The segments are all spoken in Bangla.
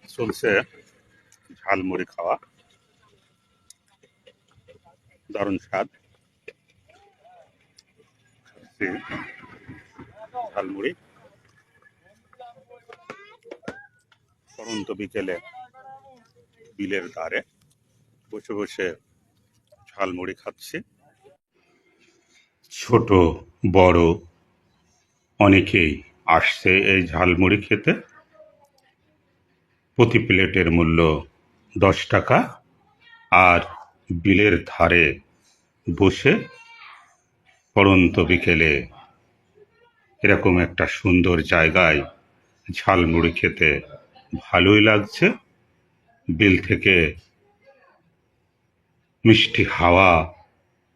চলছে ঝালমুড়ি খাওয়া, দারুণ স্বাদ। খাচ্ছি ঝালমুড়ি পরন্ত বিকেলে বিলের ধারে বসে বসে ঝালমুড়ি খাচ্ছি। ছোট বড় অনেকেই আসছে এই ঝালমুড়ি খেতে। প্রতি প্লেটের মূল্য 10 টাকা। আর বিলের ধারে বসে পড়ন্ত বিকেলে এরকম একটা সুন্দর জায়গায় ঝালমুড়ি খেতে ভালোই লাগছে। বিল থেকে মিষ্টি হাওয়া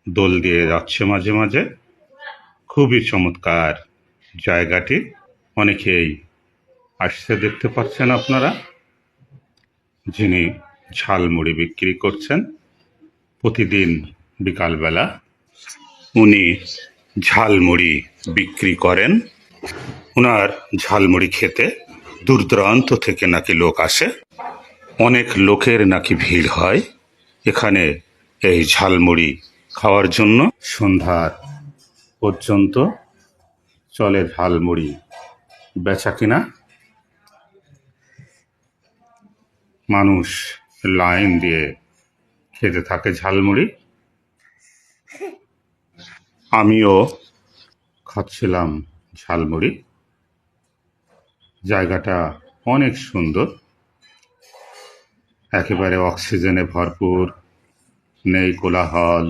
দোল দিয়ে যাচ্ছে মাঝে মাঝে। খুবই চমৎকার জায়গাটি। অনেকেই আসছে, দেখতে পাচ্ছেন আপনারা। যিনি ঝালমুড়ি বিক্রি করছেন প্রতিদিন বিকালবেলা উনি ঝালমুড়ি বিক্রি করেন। ওনার ঝালমুড়ি খেতে দূর দূরান্ত থেকে নাকি লোক আসে। অনেক লোকের নাকি ভিড় হয় এখানে এই ঝালমুড়ি খাওয়ার জন্য। সন্ধ্যার পর্যন্ত চলে ঝালমুড়ি বেচা কিনা। মানুষ লাইন দিয়ে খেতে থাকে ঝালমুড়ি। আমিও খাচ্ছিলাম ঝালমুড়ি। জায়গাটা অনেক সুন্দর, একেবারে অক্সিজেনে ভরপুর। নেই কোলাহল,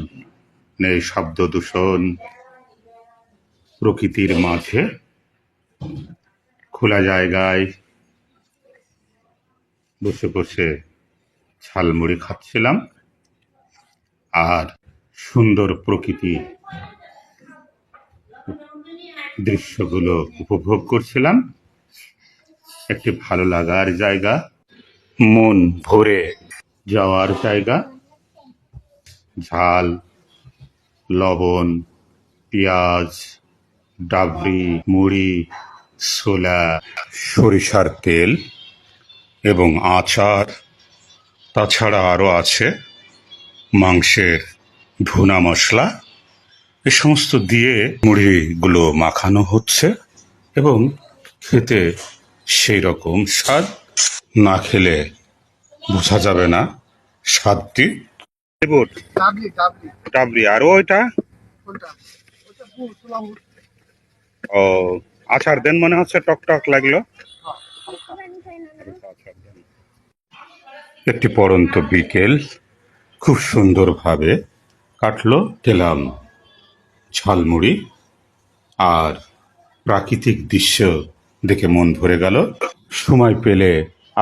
নেই শব্দ দূষণ। প্রকৃতির মাঝে খোলা জায়গায় বসে বসে ঝালমুড়ি খাচ্ছিলাম আর সুন্দর প্রকৃতি দৃশ্যগুলো উপভোগ করছিলাম। একটি ভালো লাগার জায়গা, মন ভরে যাওয়ার জায়গা। ঝাল, লবণ, পেঁয়াজ, ডাবরি, মুড়ি, ছোলা, সরিষার তেল এবং আচার। তাছাড়া আরও আছে মাংসের ভুনা মশলা। এ সমস্ত দিয়ে মুড়িগুলো মাখানো হচ্ছে এবং খেতে সেই রকম স্বাদ। না খেলে বোঝা যাবে না স্বাদটি। ডাবরি আর ওইটা ও আচার দেন মনে হচ্ছে, টক টক লাগলো। একটি পড়ন্ত বিকেল খুব সুন্দরভাবে কাটলো। খেলাম ঝালমুড়ি আর প্রাকৃতিক দৃশ্য দেখে মন ভরে গেল। সময় পেলে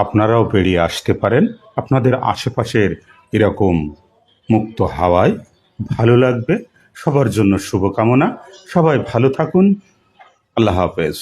আপনারাও বেরিয়ে আসতে পারেন। আপনাদের আশেপাশের এরকম মুক্ত হাওয়ায় ভালো লাগবে। সবার জন্য শুভকামনা। সবাই ভালো থাকুন। আল্লাহ হাফেজ।